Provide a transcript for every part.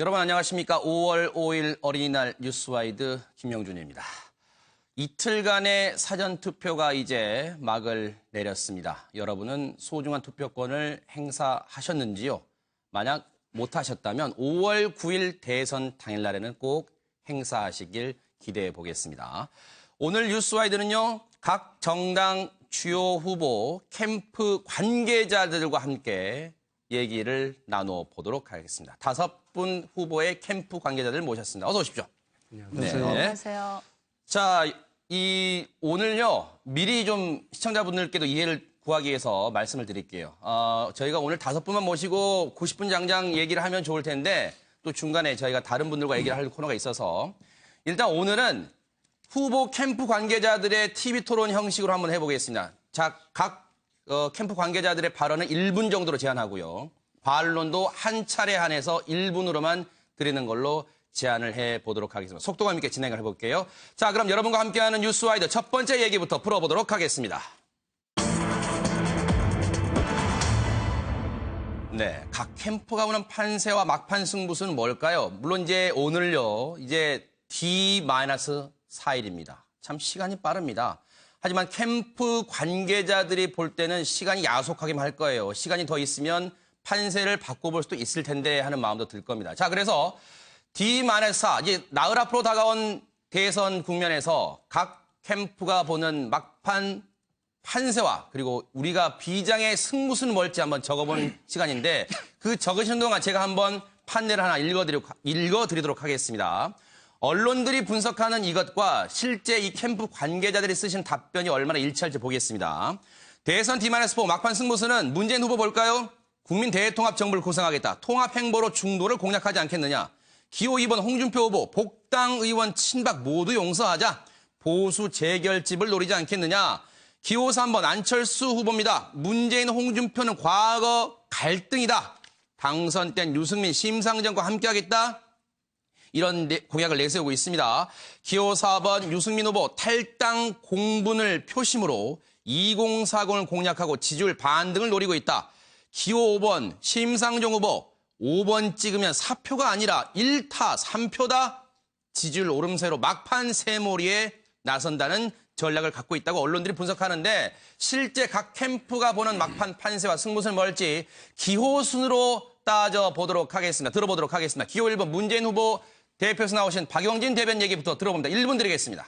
여러분 안녕하십니까. 5월 5일 어린이날 뉴스와이드 김영준입니다. 이틀간의 사전투표가 이제 막을 내렸습니다. 여러분은 소중한 투표권을 행사하셨는지요? 만약 못하셨다면 5월 9일 대선 당일날에는 꼭 행사하시길 기대해 보겠습니다. 오늘 뉴스와이드는요. 각 정당 주요 후보 캠프 관계자들과 함께 얘기를 나눠보도록 하겠습니다. 5분 후보의 캠프 관계자들 모셨습니다. 어서 오십시오. 안녕하세요. 네. 안녕하세요. 자, 오늘요, 미리 좀 시청자분들께도 이해를 구하기 위해서 말씀을 드릴게요. 저희가 오늘 5분만 모시고 90분 장장 얘기를 하면 좋을 텐데 또 중간에 저희가 다른 분들과 얘기를 할 코너가 있어서 일단 오늘은 후보 캠프 관계자들의 TV 토론 형식으로 한번 해보겠습니다. 자, 각 캠프 관계자들의 발언은 1분 정도로 제한하고요. 반론도 한 차례 한해서 1분으로만 드리는 걸로 제안을 해보도록 하겠습니다. 속도감 있게 진행을 해볼게요. 자, 그럼 여러분과 함께하는 뉴스와이드 첫 번째 얘기부터 풀어보도록 하겠습니다. 네, 각 캠프가 오는 판세와 막판 승부수는 뭘까요? 물론 이제 오늘요, 이제 D-4일입니다. 참 시간이 빠릅니다. 하지만 캠프 관계자들이 볼 때는 시간이 야속하기만 할 거예요. 시간이 더 있으면 판세를 바꿔볼 수도 있을 텐데 하는 마음도 들 겁니다. 자, 그래서 D-4, 이제 나흘 앞으로 다가온 대선 국면에서 각 캠프가 보는 막판 판세와 그리고 우리가 비장의 승부수는 뭘지 한번 적어본 시간인데 그 적으시는 동안 제가 한번 판례를 하나 읽어드리도록 하겠습니다. 언론들이 분석하는 이것과 실제 이 캠프 관계자들이 쓰신 답변이 얼마나 일치할지 보겠습니다. 대선 D-4 막판 승부수는 문재인 후보 볼까요? 국민 대통합 정부를 구성하겠다. 통합 행보로 중도를 공략하지 않겠느냐. 기호 2번 홍준표 후보 복당 의원 친박 모두 용서하자. 보수 재결집을 노리지 않겠느냐. 기호 3번 안철수 후보입니다. 문재인 홍준표는 과거 갈등이다. 당선 땐 유승민 심상정과 함께하겠다. 이런 공약을 내세우고 있습니다. 기호 4번 유승민 후보 탈당 공분을 표심으로 2040을 공략하고 지지율 반등을 노리고 있다. 기호 5번 심상정 후보 5번 찍으면 4표가 아니라 1타 3표다. 지지율 오름세로 막판 세몰이에 나선다는 전략을 갖고 있다고 언론들이 분석하는데 실제 각 캠프가 보는 막판 판세와 승부수는 뭘지 기호 순으로 따져보도록 하겠습니다. 들어보도록 하겠습니다. 기호 1번 문재인 후보 대표에서 나오신 박용진 대변 얘기부터 들어봅니다. 1분 드리겠습니다.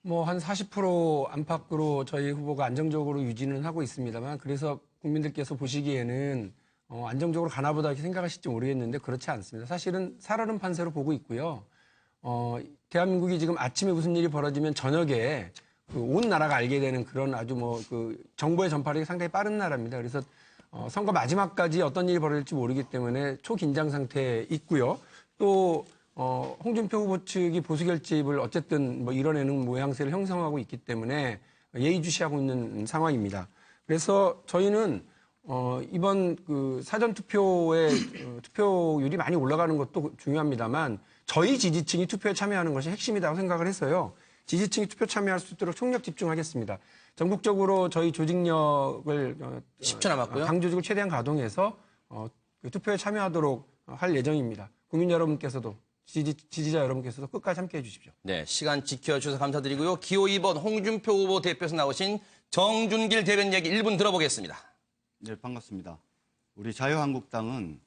한 40% 안팎으로 저희 후보가 안정적으로 유지는 하고 있습니다만 그래서 국민들께서 보시기에는 안정적으로 가나 보다 이렇게 생각하실지 모르겠는데 그렇지 않습니다. 사실은 살얼음 판세로 보고 있고요. 대한민국이 지금 아침에 무슨 일이 벌어지면 저녁에 온 나라가 알게 되는 그런 아주 정보의 전파력이 상당히 빠른 나라입니다. 그래서 선거 마지막까지 어떤 일이 벌어질지 모르기 때문에 초긴장 상태에 있고요. 또 홍준표 후보 측이 보수 결집을 어쨌든 이뤄내는 모양새를 형성하고 있기 때문에 예의주시하고 있는 상황입니다. 그래서 저희는 이번 사전 투표의 투표율이 많이 올라가는 것도 중요합니다만 저희 지지층이 투표에 참여하는 것이 핵심이라고 생각을 해서요. 지지층이 투표 참여할 수 있도록 총력 집중하겠습니다. 전국적으로 저희 조직력을 10초 남았고요. 당 조직을 최대한 가동해서 투표에 참여하도록 할 예정입니다. 국민 여러분께서도 지지자 여러분께서도 끝까지 함께해 주십시오. 네, 시간 지켜주셔서 감사드리고요. 기호 2번 홍준표 후보 대표에서 나오신 정준길 대변인 얘기 1분 들어보겠습니다. 네, 반갑습니다. 우리 자유한국당은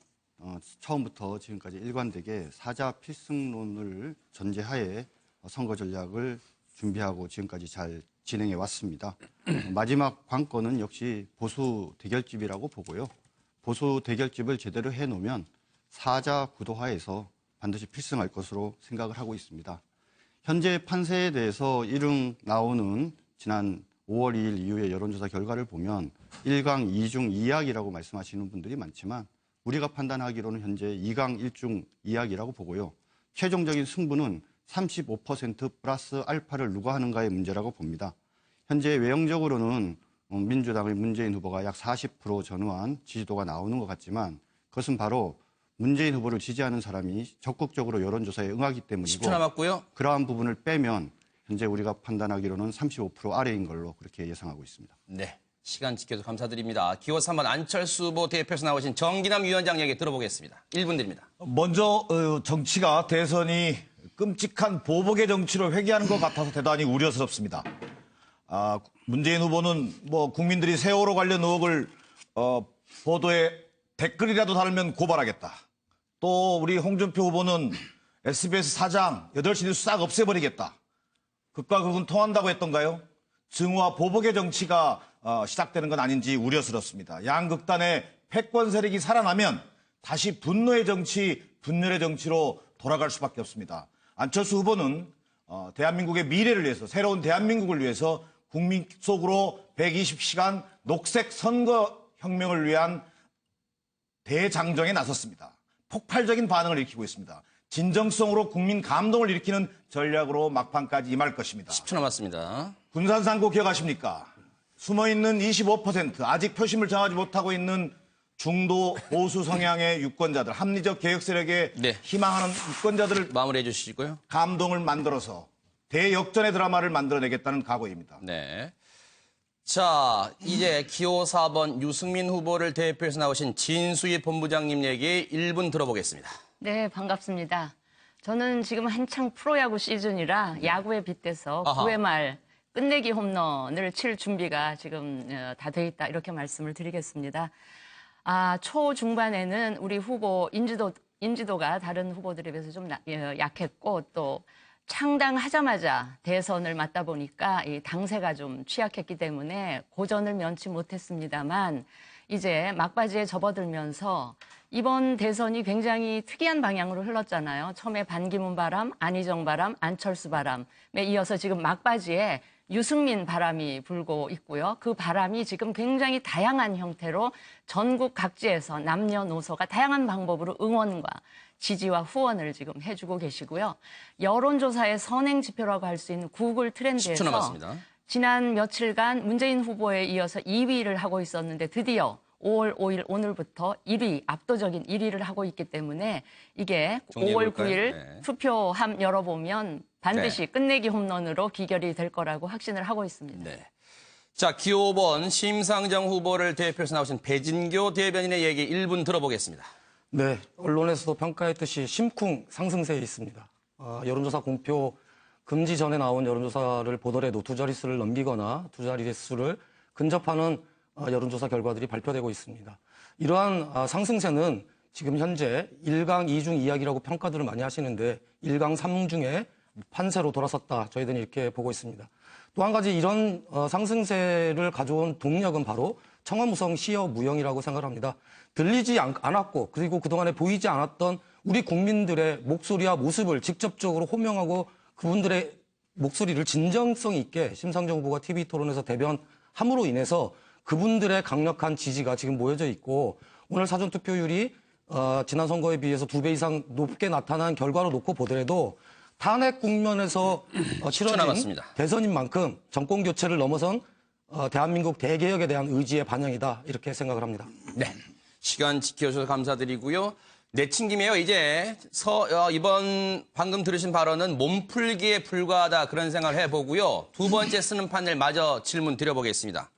처음부터 지금까지 일관되게 사자 필승론을 전제하에 선거 전략을 준비하고 지금까지 잘 진행해 왔습니다. 마지막 관건은 역시 보수 대결집이라고 보고요. 보수 대결집을 제대로 해놓으면 사자 구도하에서 반드시 필승할 것으로 생각을 하고 있습니다. 현재 판세에 대해서 1등 나오는 지난 5월 2일 이후의 여론조사 결과를 보면 1강 2중 2약이라고 말씀하시는 분들이 많지만 우리가 판단하기로는 현재 2강 1중 2약이라고 보고요. 최종적인 승부는 35% 플러스 알파를 누가 하는가의 문제라고 봅니다. 현재 외형적으로는 민주당의 문재인 후보가 약 40% 전후한 지지도가 나오는 것 같지만 그것은 바로 문재인 후보를 지지하는 사람이 적극적으로 여론조사에 응하기 때문이고 10초 남았고요. 그러한 부분을 빼면 현재 우리가 판단하기로는 35% 아래인 걸로 그렇게 예상하고 있습니다. 네, 시간 지켜서 감사드립니다. 기호 3번 안철수 후보 대표에서 나오신 정기남 위원장 얘기 들어보겠습니다. 1분 드립니다. 먼저 정치가 대선이 끔찍한 보복의 정치로 회귀하는 것 같아서 대단히 우려스럽습니다. 문재인 후보는 뭐 국민들이 세월호 관련 의혹을 보도에 댓글이라도 달면 고발하겠다. 또 우리 홍준표 후보는 SBS 사장 8시 뉴스 싹 없애버리겠다. 극과 극은 통한다고 했던가요? 증오와 보복의 정치가 시작되는 건 아닌지 우려스럽습니다. 양극단의 패권 세력이 살아나면 다시 분노의 정치, 분열의 정치로 돌아갈 수밖에 없습니다. 안철수 후보는 대한민국의 미래를 위해서, 새로운 대한민국을 위해서 국민 속으로 120시간 녹색 선거 혁명을 위한 대장정에 나섰습니다. 폭발적인 반응을 일으키고 있습니다. 진정성으로 국민 감동을 일으키는 전략으로 막판까지 임할 것입니다. 10초 남았습니다. 군산상고 기억하십니까? 숨어있는 25%, 아직 표심을 정하지 못하고 있는 중도 보수 성향의 유권자들, 합리적 개혁 세력에 네. 희망하는 유권자들을 마무리해 주시고요. 감동을 만들어서 대역전의 드라마를 만들어내겠다는 각오입니다. 네. 자, 이제 기호 4번 유승민 후보를 대표해서 나오신 진수희 본부장님 얘기 1분 들어보겠습니다. 네, 반갑습니다. 저는 지금 한창 프로야구 시즌이라 야구에 빗대서 아하. 9회 말 끝내기 홈런을 칠 준비가 지금 다 돼 있다 이렇게 말씀을 드리겠습니다. 초중반에는 우리 후보 인지도가 다른 후보들에 비해서 좀 약했고 또 창당하자마자 대선을 맞다 보니까 이 당세가 좀 취약했기 때문에 고전을 면치 못했습니다만 이제 막바지에 접어들면서 이번 대선이 굉장히 특이한 방향으로 흘렀잖아요. 처음에 반기문 바람, 안희정 바람, 안철수 바람에 이어서 지금 막바지에 유승민 바람이 불고 있고요. 그 바람이 지금 굉장히 다양한 형태로 전국 각지에서 남녀노소가 다양한 방법으로 응원과 지지와 후원을 지금 해주고 계시고요. 여론조사의 선행 지표라고 할 수 있는 구글 10초 트렌드에서 남았습니다. 지난 며칠간 문재인 후보에 이어서 2위를 하고 있었는데 드디어 5월 5일 오늘부터 1위, 압도적인 1위를 하고 있기 때문에 이게 5월 9일 네. 투표함 열어보면 반드시 끝내기 홈런으로 귀결이 될 거라고 확신을 하고 있습니다. 네. 자, 기호 5번 심상정 후보를 대표해서 나오신 배진교 대변인의 얘기 1분 들어보겠습니다. 네, 언론에서도 평가했듯이 심쿵 상승세에 있습니다. 여론조사 공표 금지 전에 나온 여론조사를 보더라도 두 자릿수를 넘기거나 두 자릿수를 근접하는 여론조사 결과들이 발표되고 있습니다. 이러한 상승세는 지금 현재 1강 2중 이야기라고 평가들을 많이 하시는데 1강 3중에 판세로 돌아섰다. 저희들은 이렇게 보고 있습니다. 또 한 가지 이런 상승세를 가져온 동력은 바로 청와무성 시여 무형이라고 생각합니다. 들리지 않았고 그리고 그동안에 보이지 않았던 우리 국민들의 목소리와 모습을 직접적으로 호명하고 그분들의 목소리를 진정성 있게 심상정 후보가 TV 토론에서 대변함으로 인해서 그분들의 강력한 지지가 지금 모여져 있고 오늘 사전투표율이 지난 선거에 비해서 2배 이상 높게 나타난 결과로 놓고 보더라도 탄핵 국면에서 치러진 남았습니다. 대선인 만큼 정권 교체를 넘어선 대한민국 대개혁에 대한 의지의 반영이다 이렇게 생각을 합니다. 네. 시간 지켜주셔서 감사드리고요. 내친김이에요. 이제 이번 방금 들으신 발언은 몸풀기에 불과하다 그런 생각을 해보고요. 두 번째 쓰는 판넬 마저 질문 드려보겠습니다.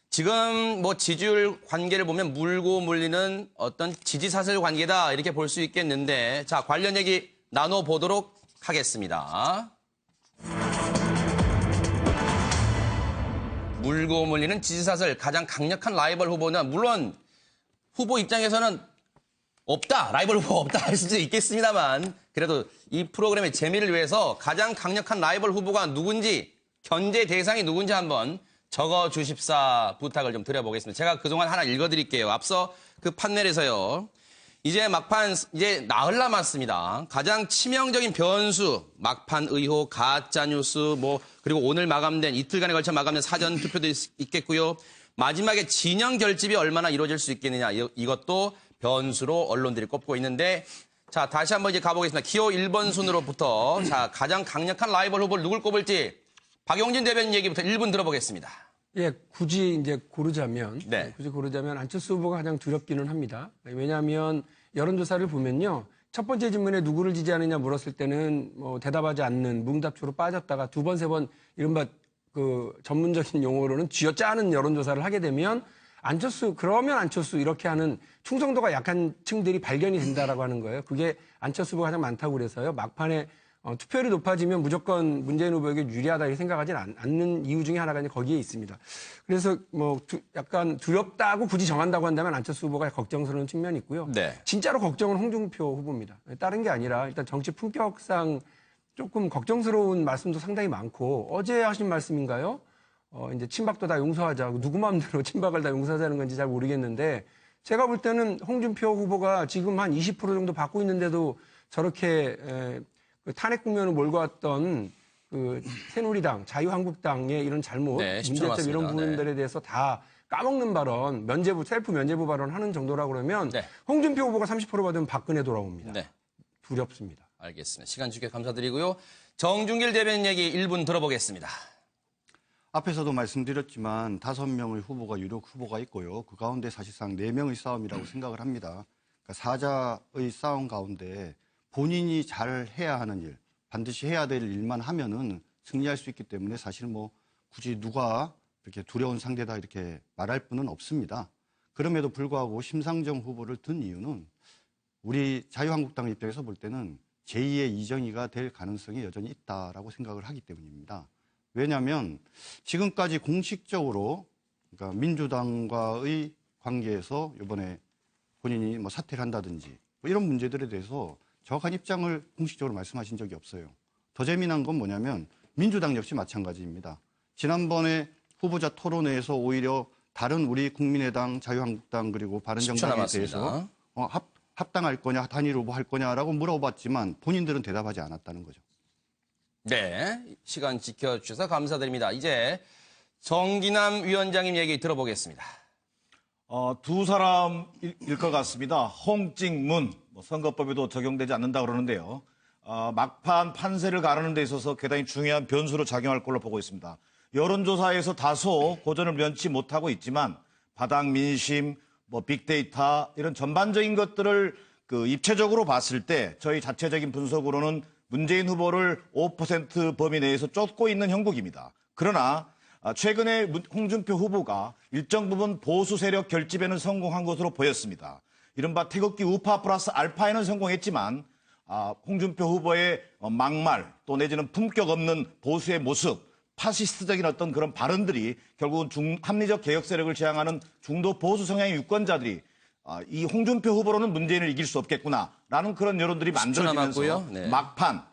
지금 뭐 지지율 관계를 보면 물고 물리는 어떤 지지사슬 관계다 이렇게 볼 수 있겠는데 자 관련 얘기 나눠보도록 하겠습니다. 물고 물리는 지지사슬 가장 강력한 라이벌 후보는 물론 후보 입장에서는 없다, 라이벌 후보 없다 할 수도 있겠습니다만 그래도 이 프로그램의 재미를 위해서 가장 강력한 라이벌 후보가 누군지 견제 대상이 누군지 한번 적어주십사 부탁을 좀 드려보겠습니다. 제가 그동안 하나 읽어드릴게요. 앞서 그 판넬에서요. 이제 막판 이제 나흘 남았습니다. 가장 치명적인 변수, 막판 의혹, 가짜 뉴스, 뭐 그리고 오늘 마감된 이틀간에 걸쳐 마감된 사전 투표도 있겠고요. 마지막에 진영 결집이 얼마나 이루어질 수 있겠느냐 이것도 변수로 언론들이 꼽고 있는데 자 다시 한번 이제 가보겠습니다. 기호 1번 순으로부터 자 가장 강력한 라이벌 후보를 누굴 꼽을지 박용진 대변인 얘기부터 1분 들어보겠습니다. 예, 굳이 이제 고르자면, 네. 안철수 후보가 가장 두렵기는 합니다. 왜냐하면 여론조사를 보면요. 첫 번째 질문에 누구를 지지하느냐 물었을 때는 뭐 대답하지 않는 뭉답초로 빠졌다가 두 번, 세 번 이른바 그 전문적인 용어로는 쥐어짜는 여론조사를 하게 되면 그러면 안철수 이렇게 하는 충성도가 약한 층들이 발견이 된다라고 하는 거예요. 그게 안철수 후보가 가장 많다고 그래서요. 막판에 투표율이 높아지면 무조건 문재인 후보에게 유리하다 이렇게 생각하지 않는 이유 중에 하나가 이제 거기에 있습니다. 그래서 뭐 약간 두렵다고 굳이 정한다고 한다면 안철수 후보가 걱정스러운 측면이 있고요. 네. 진짜로 걱정은 홍준표 후보입니다. 다른 게 아니라 일단 정치 품격상 조금 걱정스러운 말씀도 상당히 많고 어제 하신 말씀인가요? 이제 친박도 다 용서하자. 누구 마음대로 친박을 다 용서하자는 건지 잘 모르겠는데 제가 볼 때는 홍준표 후보가 지금 한 20% 정도 받고 있는데도 저렇게 그 탄핵 국면을 몰고 왔던 그 새누리당, 자유한국당의 이런 잘못, 네, 문제점 맞습니다. 이런 부분들에 네. 대해서 다 까먹는 발언, 셀프 면죄부 발언 하는 정도라고 그러면 네. 홍준표 후보가 30% 받으면 박근혜 돌아옵니다. 네. 두렵습니다. 알겠습니다. 시간 주셔서 감사드리고요. 정준길 대변인 얘기 1분 들어보겠습니다. 앞에서도 말씀드렸지만 5명의 후보가 유력 후보가 있고요. 그 가운데 사실상 4명의 싸움이라고 생각을 합니다. 그러니까 사자의 싸움 가운데 본인이 잘 해야 하는 일, 반드시 해야 될 일만 하면은 승리할 수 있기 때문에 사실 뭐 굳이 누가 이렇게 두려운 상대다 이렇게 말할 분은 없습니다. 그럼에도 불구하고 심상정 후보를 든 이유는 우리 자유한국당 입장에서 볼 때는 제2의 이정희가 될 가능성이 여전히 있다라고 생각을 하기 때문입니다. 왜냐하면 지금까지 공식적으로 그러니까 민주당과의 관계에서 이번에 본인이 뭐 사퇴를 한다든지 뭐 이런 문제들에 대해서 정확한 입장을 공식적으로 말씀하신 적이 없어요. 더 재미난 건 뭐냐면 민주당 역시 마찬가지입니다. 지난번에 후보자 토론회에서 오히려 다른 우리 국민의당, 자유한국당 그리고 10초 바른정당에 남았습니다. 대해서 합당할 거냐, 단일 후보 할 거냐라고 물어봤지만 본인들은 대답하지 않았다는 거죠. 네, 시간 지켜주셔서 감사드립니다. 이제 정기남 위원장님 얘기 들어보겠습니다. 두 사람일 것 같습니다. 홍찍문, 선거법에도 적용되지 않는다 그러는데요. 막판 판세를 가르는 데 있어서 대단히 중요한 변수로 작용할 걸로 보고 있습니다. 여론조사에서 다소 고전을 면치 못하고 있지만 바닥 민심, 빅데이터 이런 전반적인 것들을 입체적으로 봤을 때 저희 자체적인 분석으로는 문재인 후보를 5% 범위 내에서 쫓고 있는 형국입니다. 그러나 최근에 홍준표 후보가 일정 부분 보수 세력 결집에는 성공한 것으로 보였습니다. 이른바 태극기 우파 플러스 알파에는 성공했지만 홍준표 후보의 막말 또 내지는 품격 없는 보수의 모습, 파시스트적인 어떤 그런 발언들이 결국은 합리적 개혁 세력을 지향하는 중도 보수 성향의 유권자들이 이 홍준표 후보로는 문재인을 이길 수 없겠구나라는 그런 여론들이 만들어지면서 남았고요. 네. 막판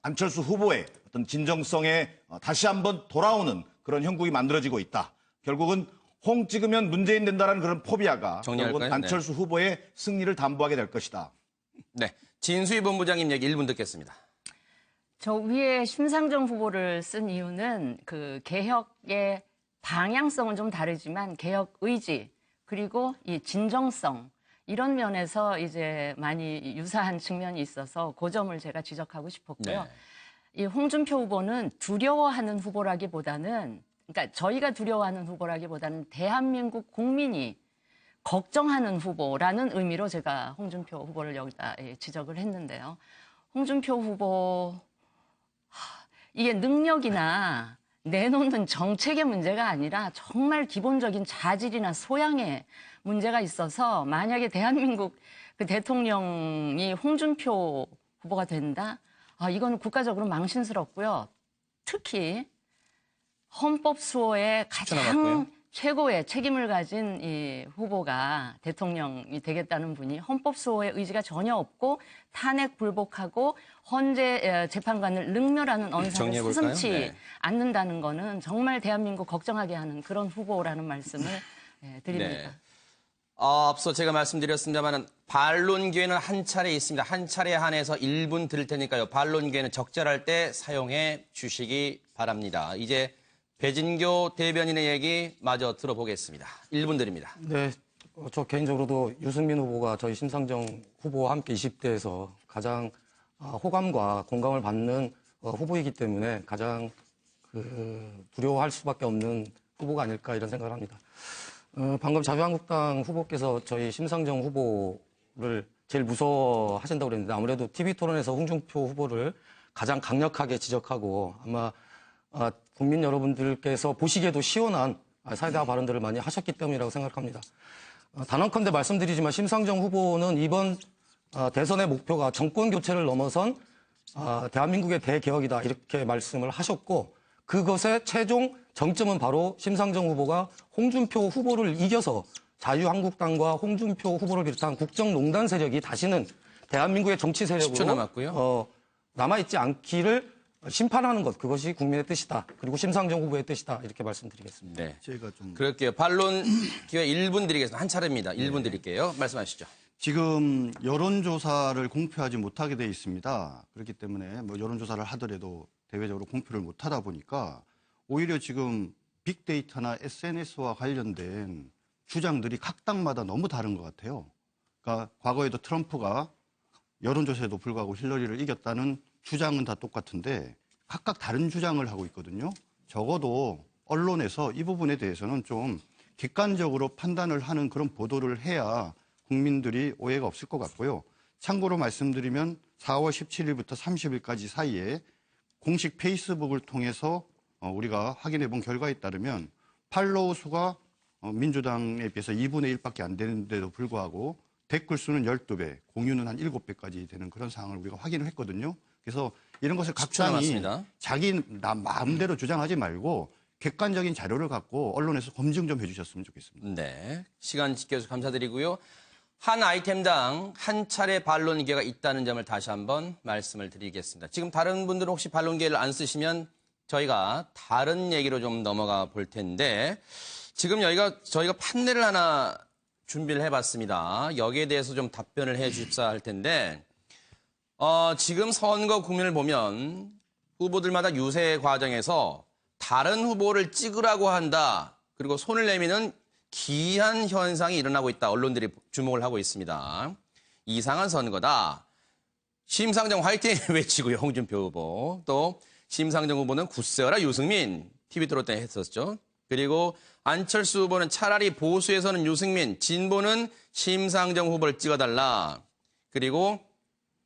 안철수 후보의 어떤 진정성에 다시 한번 돌아오는 그런 형국이 만들어지고 있다. 결국은 홍 찍으면 문재인 된다라는 그런 포비아가 정리할까요? 결국은 안철수 후보의 승리를 담보하게 될 것이다. 네, 진수희 본부장님 얘기 1분 듣겠습니다. 저 위에 심상정 후보를 쓴 이유는 그 개혁의 방향성은 좀 다르지만 개혁 의지 그리고 이 진정성 이런 면에서 이제 많이 유사한 측면이 있어서 그 점을 제가 지적하고 싶었고요. 네. 이 홍준표 후보는 두려워하는 후보라기보다는 그러니까 저희가 두려워하는 후보라기보다는 대한민국 국민이 걱정하는 후보라는 의미로 제가 홍준표 후보를 여기다 지적을 했는데요. 홍준표 후보 이게 능력이나 내놓는 정책의 문제가 아니라 정말 기본적인 자질이나 소양의 문제가 있어서 만약에 대한민국 그 대통령이 홍준표 후보가 된다? 이거는 국가적으로 망신스럽고요. 특히 헌법 수호의 가장 남았고요. 최고의 책임을 가진 이 후보가 대통령이 되겠다는 분이 헌법 수호의 의지가 전혀 없고 탄핵 불복하고 헌재 재판관을 능멸하는 언사를 정리해볼까요? 서슴지 네. 않는다는 거는 정말 대한민국 걱정하게 하는 그런 후보라는 말씀을 드립니다. 네. 앞서 제가 말씀드렸습니다만 반론 기회는 한 차례 있습니다. 한 차례에 한해서 1분 드릴 테니까요. 반론 기회는 적절할 때 사용해 주시기 바랍니다. 이제 배진교 대변인의 얘기 마저 들어보겠습니다. 1분 드립니다. 네, 저 개인적으로도 유승민 후보가 저희 심상정 후보와 함께 20대에서 가장 호감과 공감을 받는 후보이기 때문에 가장 두려워할 수밖에 없는 후보가 아닐까 이런 생각을 합니다. 방금 자유한국당 후보께서 저희 심상정 후보를 제일 무서워하신다고 그랬는데 아무래도 TV 토론에서 홍준표 후보를 가장 강력하게 지적하고 아마 국민 여러분들께서 보시기에도 시원한 사회대화 발언들을 많이 하셨기 때문이라고 생각합니다. 단언컨대 말씀드리지만 심상정 후보는 이번 대선의 목표가 정권 교체를 넘어선 대한민국의 대개혁이다 이렇게 말씀을 하셨고 그것의 최종 정점은 바로 심상정 후보가 홍준표 후보를 이겨서 자유한국당과 홍준표 후보를 비롯한 국정농단 세력이 다시는 대한민국의 정치 10초 세력으로 남았고요. 남아있지 않기를 심판하는 것 그것이 국민의 뜻이다. 그리고 심상정 후보의 뜻이다. 이렇게 말씀드리겠습니다. 네. 제가 좀 그럴게요. 반론 기회 1분 드리겠습니다. 한 차례입니다. 1분 드릴게요. 말씀하시죠. 지금 여론조사를 공표하지 못하게 돼 있습니다. 그렇기 때문에 뭐 여론조사를 하더라도 대외적으로 공표를 못하다 보니까 오히려 지금 빅데이터나 SNS와 관련된 주장들이 각 당마다 너무 다른 것 같아요. 그러니까 과거에도 트럼프가 여론조사에도 불구하고 힐러리를 이겼다는 주장은 다 똑같은데 각각 다른 주장을 하고 있거든요. 적어도 언론에서 이 부분에 대해서는 좀 객관적으로 판단을 하는 그런 보도를 해야 국민들이 오해가 없을 것 같고요. 참고로 말씀드리면 4월 17일부터 30일까지 사이에 공식 페이스북을 통해서 우리가 확인해 본 결과에 따르면 팔로우 수가 민주당에 비해서 2분의 1밖에 안 되는데도 불구하고 댓글 수는 12배, 공유는 한 7배까지 되는 그런 상황을 우리가 확인을 했거든요. 그래서 이런 것을 각 10초 당이 남았습니다. 자기 마음대로 주장하지 말고 객관적인 자료를 갖고 언론에서 검증 좀 해주셨으면 좋겠습니다. 네. 시간 지켜주셔서 감사드리고요. 한 아이템당 한 차례 반론 기회가 있다는 점을 다시 한번 말씀을 드리겠습니다. 지금 다른 분들은 혹시 반론 기회를 안 쓰시면 저희가 다른 얘기로 좀 넘어가 볼 텐데 지금 저희가 판넬을 하나 준비를 해봤습니다. 여기에 대해서 좀 답변을 해 주십사 할 텐데 지금 선거 국면을 보면 후보들마다 유세 과정에서 다른 후보를 찍으라고 한다. 그리고 손을 내미는 기이한 현상이 일어나고 있다. 언론들이 주목을 하고 있습니다. 이상한 선거다. 심상정 화이팅 외치고요. 홍준표 후보. 또 심상정 후보는 굳세어라 유승민. TV 토론 때 했었죠. 그리고 안철수 후보는 차라리 보수에서는 유승민, 진보는 심상정 후보를 찍어달라. 그리고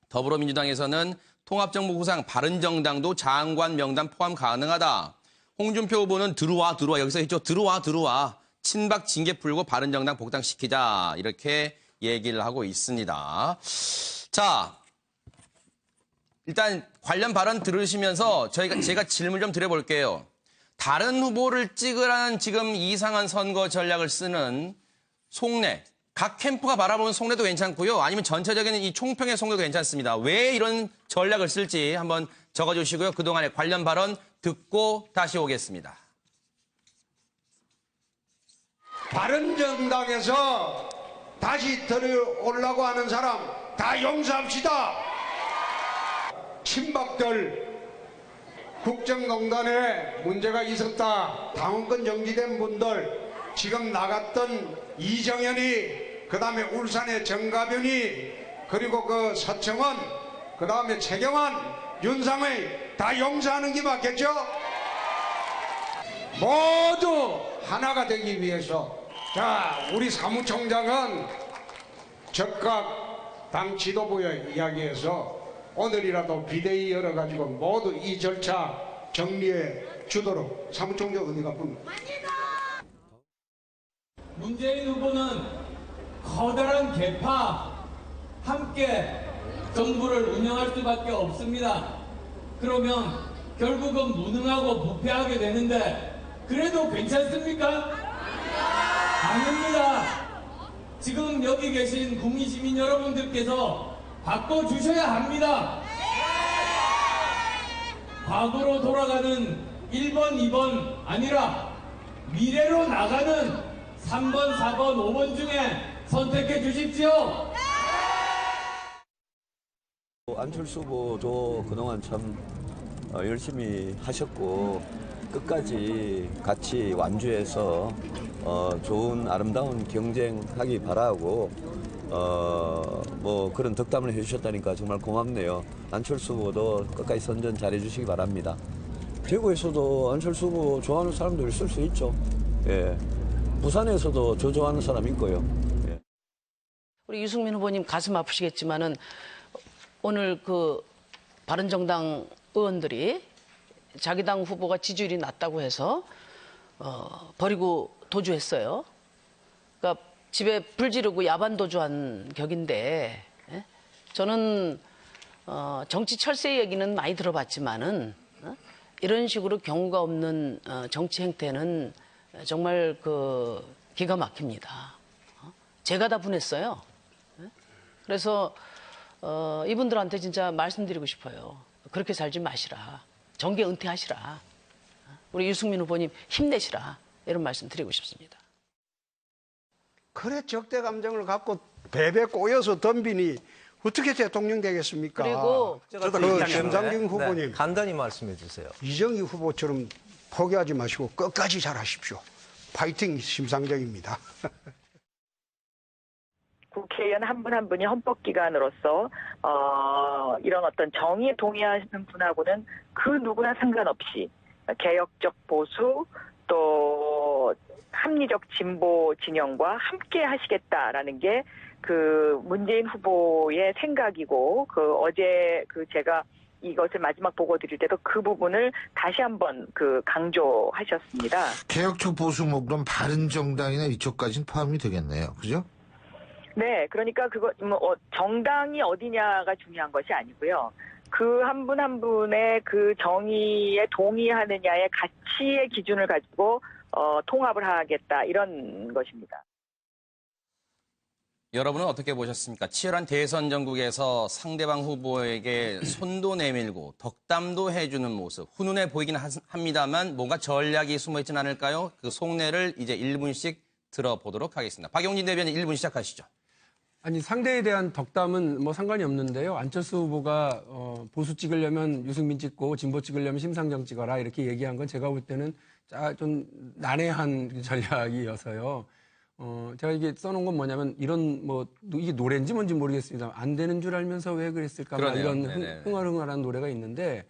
더불어민주당에서는 통합정부 구상 바른정당도 장관 명단 포함 가능하다. 홍준표 후보는 들어와 여기서 했죠. 들어와 친박 징계 풀고 바른정당 복당시키자 이렇게 얘기를 하고 있습니다. 자, 일단 관련 발언 들으시면서 제가 질문 좀 드려볼게요. 다른 후보를 찍으라는 지금 이상한 선거 전략을 쓰는 속내, 각 캠프가 바라보는 속내도 괜찮고요. 아니면 전체적인 이 총평의 속내도 괜찮습니다. 왜 이런 전략을 쓸지 한번 적어주시고요. 그동안의 관련 발언 듣고 다시 오겠습니다. 바른정당에서 다시 들어오려고 하는 사람 다 용서합시다. 친박들 국정농단에 문제가 있었다. 당원권 정지된 분들 지금 나갔던 이정현이 그다음에 울산의 정가변이 그리고 그 서청원 그다음에 최경환 윤상의 다 용서하는 게 맞겠죠? 모두 하나가 되기 위해서 자 우리 사무총장은 적각 당 지도부에 이야기해서 오늘이라도 비대위 열어가지고 모두 이 절차 정리해 주도록 사무총장 어디가 분? 문재인 후보는 커다란 개파 함께 정부를 운영할 수밖에 없습니다. 그러면 결국은 무능하고 부패하게 되는데 그래도 괜찮습니까? 아닙니다. 지금 여기 계신 국민 시민 여러분들께서 바꿔주셔야 합니다. 과거로 돌아가는 1번, 2번 아니라 미래로 나가는 3번, 4번, 5번 중에 선택해 주십시오. 안철수 후보도 그동안 참 열심히 하셨고 끝까지 같이 완주해서 좋은 아름다운 경쟁하기 바라고 뭐 그런 덕담을 해주셨다니까 정말 고맙네요. 안철수 후보도 끝까지 선전 잘해주시기 바랍니다. 대구에서도 안철수 후보 좋아하는 사람도 있을 수 있죠. 예. 부산에서도 저 좋아하는 사람 있고요. 예. 우리 유승민 후보님 가슴 아프시겠지만은 오늘 그 바른정당 의원들이 자기 당 후보가 지지율이 낮다고 해서 버리고 도주했어요. 그러니까 집에 불 지르고 야반 도주한 격인데, 예? 저는 정치 철새 얘기는 많이 들어봤지만은 이런 식으로 경우가 없는 정치 행태는 정말 기가 막힙니다. 제가 다 분했어요. 그래서 이분들한테 진짜 말씀드리고 싶어요. 그렇게 살지 마시라. 정계 은퇴하시라. 우리 유승민 후보님 힘내시라. 이런 말씀 드리고 싶습니다. 그래 적대 감정을 갖고 배배 꼬여서 덤비니 어떻게 대통령 되겠습니까? 그리고 심상정 후보님 간단히 말씀해 주세요. 이정희 후보처럼 포기하지 마시고 끝까지 잘하십시오. 파이팅 심상정입니다. 국회의원 한 분 한 분이 헌법기관으로서 이런 어떤 정의에 동의하는 분하고는 그 누구나 상관없이 개혁적 보수 또 합리적 진보 진영과 함께 하시겠다라는 게 문재인 후보의 생각이고 어제 제가 이것을 마지막 보고 드릴 때도 그 부분을 다시 한번 강조하셨습니다. 개혁적 보수 뭐 그럼 바른정당이나 이쪽까지는 포함이 되겠네요. 그죠? 네, 그러니까 정당이 어디냐가 중요한 것이 아니고요. 그 한 분 한 분의 그 정의에 동의하느냐의 가치의 기준을 가지고 통합을 하겠다 이런 것입니다. 여러분은 어떻게 보셨습니까? 치열한 대선 전국에서 상대방 후보에게 손도 내밀고 덕담도 해주는 모습 훈훈해 보이긴 합니다만 뭔가 전략이 숨어있진 않을까요? 그 속내를 이제 1분씩 들어보도록 하겠습니다. 박용진 대변인 1분 시작하시죠. 아니 상대에 대한 덕담은 뭐 상관이 없는데요. 안철수 후보가 보수 찍으려면 유승민 찍고 진보 찍으려면 심상정 찍어라 이렇게 얘기한 건 제가 볼 때는 좀 난해한 전략이어서요. 제가 이게 써놓은 건 뭐냐면 이런 이게 노래인지 뭔지 모르겠습니다. 안 되는 줄 알면서 왜 그랬을까 이런 흥얼흥얼한 노래가 있는데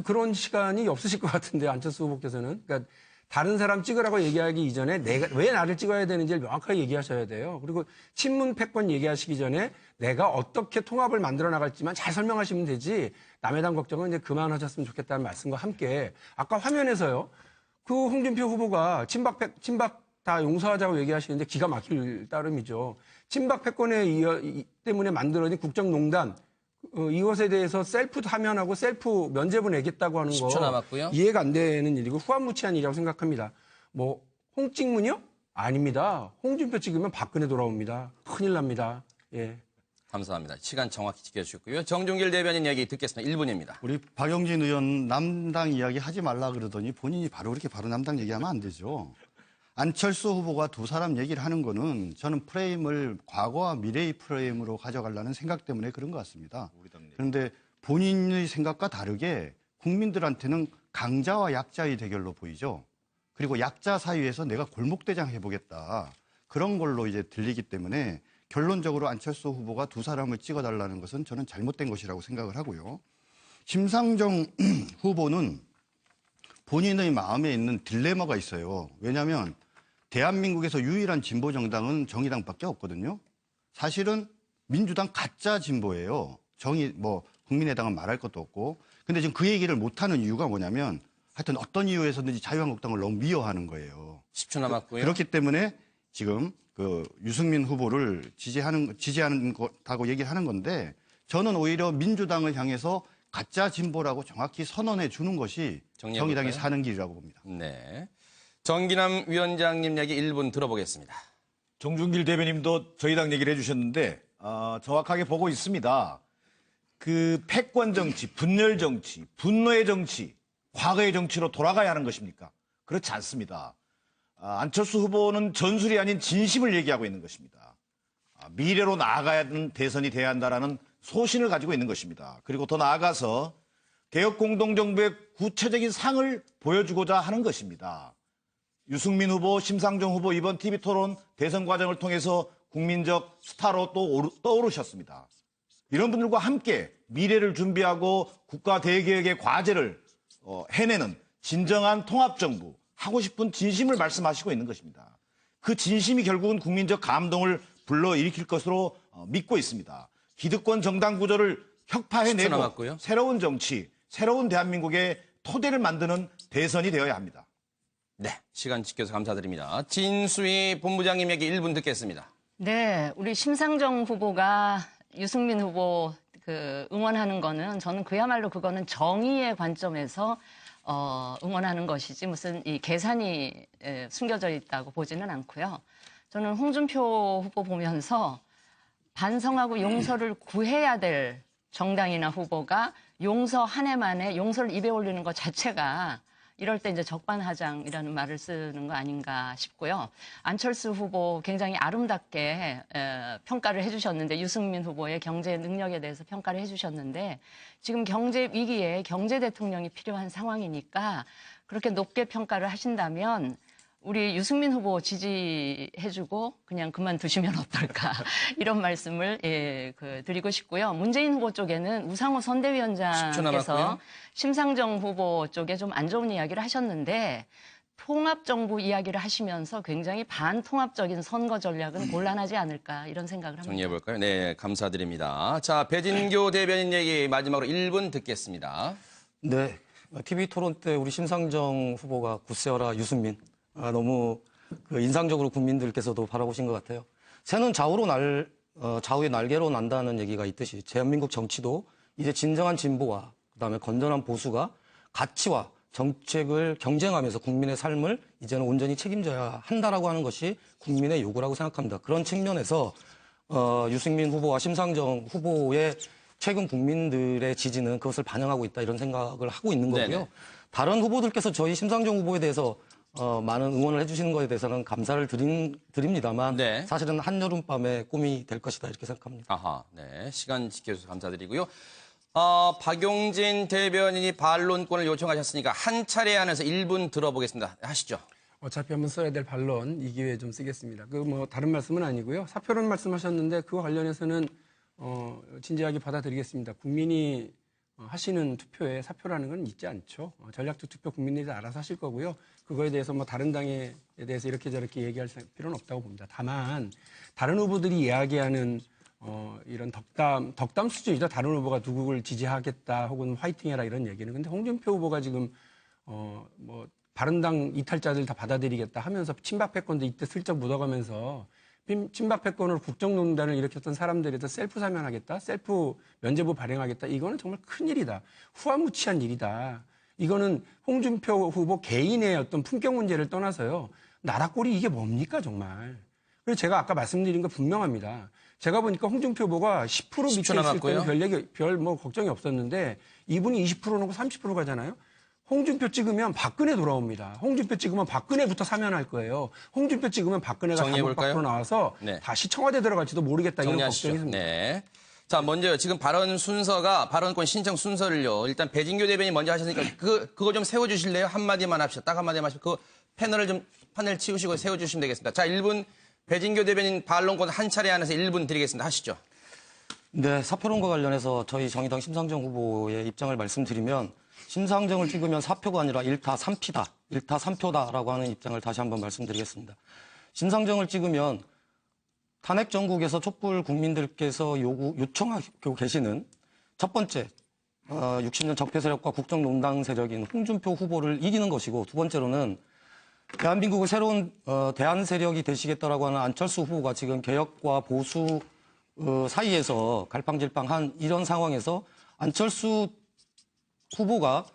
그런 시간이 없으실 것 같은데 안철수 후보께서는 그러니까 다른 사람 찍으라고 얘기하기 이전에 내가 왜 나를 찍어야 되는지를 명확하게 얘기하셔야 돼요. 그리고 친문 패권 얘기하시기 전에 내가 어떻게 통합을 만들어 나갈지만 잘 설명하시면 되지 남의 당 걱정은 이제 그만하셨으면 좋겠다는 말씀과 함께 아까 화면에서요. 홍준표 후보가 친박 다 용서하자고 얘기하시는데 기가 막힐 따름이죠. 친박 패권에 때문에 만들어진 국정농단 이것에 대해서 셀프 하면하고 셀프 면죄부 내겠다고 하는 거 10초 남았고요. 이해가 안 되는 일이고 후한무치한 일이라고 생각합니다. 홍 찍문이요? 아닙니다. 홍준표 찍으면 박근혜 돌아옵니다. 큰일 납니다. 예. 감사합니다. 시간 정확히 지켜주셨고요. 정종길 대변인 얘기 듣겠습니다. 1분입니다. 우리 박용진 의원 남당 이야기 하지 말라 그러더니 본인이 바로 남당 얘기하면 안 되죠. 안철수 후보가 두 사람 얘기를 하는 거는 저는 프레임을 과거와 미래의 프레임으로 가져가려는 생각 때문에 그런 것 같습니다. 그런데 본인의 생각과 다르게 국민들한테는 강자와 약자의 대결로 보이죠. 그리고 약자 사이에서 내가 골목대장 해보겠다. 그런 걸로 이제 들리기 때문에 결론적으로 안철수 후보가 두 사람을 찍어달라는 것은 저는 잘못된 것이라고 생각을 하고요. 심상정 후보는 본인의 마음에 있는 딜레마가 있어요. 왜냐하면 대한민국에서 유일한 진보 정당은 정의당밖에 없거든요. 사실은 민주당 가짜 진보예요. 국민의당은 말할 것도 없고. 근데 지금 그 얘기를 못하는 이유가 뭐냐면 하여튼 어떤 이유에서든지 자유한국당을 너무 미워하는 거예요. 10초 남았고요. 그렇기 때문에 지금 유승민 후보를 지지하는 것하고 얘기를 하는 건데 저는 오히려 민주당을 향해서 가짜 진보라고 정확히 선언해 주는 것이 정의당이 사는 길이라고 봅니다. 네. 정기남 위원장님 얘기 1분 들어보겠습니다. 정준길 대변인도 저희 당 얘기를 해주셨는데 정확하게 보고 있습니다. 패권 정치, 분열 정치, 분노의 정치, 과거의 정치로 돌아가야 하는 것입니까? 그렇지 않습니다. 안철수 후보는 전술이 아닌 진심을 얘기하고 있는 것입니다. 미래로 나아가야 하는 대선이 돼야 한다라는 소신을 가지고 있는 것입니다. 그리고 더 나아가서 개혁공동정부의 구체적인 상을 보여주고자 하는 것입니다. 유승민 후보, 심상정 후보 이번 TV토론 대선 과정을 통해서 국민적 스타로 또 떠오르셨습니다. 이런 분들과 함께 미래를 준비하고 국가 대개혁의 과제를 해내는 진정한 통합정부, 하고 싶은 진심을 말씀하시고 있는 것입니다. 그 진심이 결국은 국민적 감동을 불러일으킬 것으로 믿고 있습니다. 기득권 정당 구조를 혁파해내고 새로운 정치, 새로운 대한민국의 토대를 만드는 대선이 되어야 합니다. 네, 시간 지켜서 감사드립니다. 진수희 본부장님에게 1분 듣겠습니다. 네, 우리 심상정 후보가 유승민 후보 응원하는 거는 저는 그야말로 그거는 정의의 관점에서 응원하는 것이지 무슨 이 계산이 숨겨져 있다고 보지는 않고요. 저는 홍준표 후보 보면서 반성하고 용서를 구해야 될 정당이나 후보가 용서 한 해 만에 용서를 입에 올리는 것 자체가 이럴 때 이제 적반하장이라는 말을 쓰는 거 아닌가 싶고요. 안철수 후보 굉장히 아름답게 평가를 해주셨는데 유승민 후보의 경제 능력에 대해서 평가를 해주셨는데 지금 경제 위기에 경제 대통령이 필요한 상황이니까 그렇게 높게 평가를 하신다면 우리 유승민 후보 지지해주고 그냥 그만두시면 어떨까 이런 말씀을 드리고 싶고요. 문재인 후보 쪽에는 우상호 10초 선대위원장께서 남았고요. 심상정 후보 쪽에 좀 안 좋은 이야기를 하셨는데 통합정부 이야기를 하시면서 굉장히 반통합적인 선거 전략은 곤란하지 않을까 이런 생각을 합니다. 정리해볼까요? 네, 감사드립니다. 자, 배진교 대변인 얘기 마지막으로 1분 듣겠습니다. 네, TV 토론 때 우리 심상정 후보가 굳세어라 유승민. 너무 인상적으로 국민들께서도 바라보신 것 같아요. 새는 좌우의 날개로 난다는 얘기가 있듯이 대한민국 정치도 이제 진정한 진보와 그다음에 건전한 보수가 가치와 정책을 경쟁하면서 국민의 삶을 이제는 온전히 책임져야 한다라고 하는 것이 국민의 요구라고 생각합니다. 그런 측면에서 유승민 후보와 심상정 후보의 최근 국민들의 지지는 그것을 반영하고 있다 이런 생각을 하고 있는 거고요. 네네. 다른 후보들께서 저희 심상정 후보에 대해서 많은 응원을 해주시는 것에 대해서는 감사를 드립니다만 네. 사실은 한여름밤의 꿈이 될 것이다 이렇게 생각합니다. 아하, 네. 시간 지켜주셔서 감사드리고요. 박용진 대변인이 반론권을 요청하셨으니까 한 차례 안에서 1분 들어보겠습니다. 하시죠. 어차피 한번 써야 될 반론 이 기회에 좀 쓰겠습니다. 다른 말씀은 아니고요. 사표론 말씀하셨는데 그와 관련해서는 진지하게 받아들이겠습니다. 국민이 하시는 투표에 사표라는 건 있지 않죠. 전략적 투표 국민들이 알아서 하실 거고요. 그거에 대해서 다른 당에 대해서 이렇게 저렇게 얘기할 필요는 없다고 봅니다. 다만 다른 후보들이 이야기하는 이런 덕담 수준이죠. 다른 후보가 누구를 지지하겠다 혹은 화이팅해라 이런 얘기는. 근데 홍준표 후보가 지금 바른당 이탈자들 다 받아들이겠다 하면서 친박 패권도 이때 슬쩍 묻어가면서 친박 패권으로 국정농단을 일으켰던 사람들에 대해서 셀프 사면하겠다, 셀프 면죄부 발행하겠다. 이거는 정말 큰일이다. 후한무치한 일이다. 이거는 홍준표 후보 개인의 어떤 품격 문제를 떠나서요. 나라 꼴이 이게 뭡니까 정말. 그래서 제가 아까 말씀드린 거 분명합니다. 제가 보니까 홍준표 후보가 10% 밑에 있을 남았고요. 때는 별 걱정이 없었는데 이분이 20% 놓고 30% 가잖아요. 홍준표 찍으면 박근혜 돌아옵니다. 홍준표 찍으면 박근혜부터 사면할 거예요. 홍준표 찍으면 박근혜가 감옥 밖으로 나와서 네. 다시 청와대 들어갈지도 모르겠다 이런 정리하시죠. 걱정이 듭니다. 네. 자, 먼저요. 지금 발언권 신청 순서를요. 일단 배진교 대변인 먼저 하셨으니까 그거 좀 세워주실래요? 한마디만 합시다. 딱 한마디만 하시고 판을 치우시고 세워주시면 되겠습니다. 자, 1분 배진교 대변인 반론권 한 차례 안에서 1분 드리겠습니다. 하시죠. 네, 사표론과 관련해서 저희 정의당 심상정 후보의 입장을 말씀드리면 심상정을 찍으면 4표가 아니라 1타 3피다. 1타 3표다라고 하는 입장을 다시 한번 말씀드리겠습니다. 심상정을 찍으면 탄핵 정국에서 촛불 국민들께서 요청하고 계시는 첫 번째 60년 적폐 세력과 국정농단 세력인 홍준표 후보를 이기는 것이고 두 번째로는 대한민국의 새로운 대안 세력이 되시겠다라고 하는 안철수 후보가 지금 개혁과 보수 사이에서 갈팡질팡한 이런 상황에서 안철수 후보가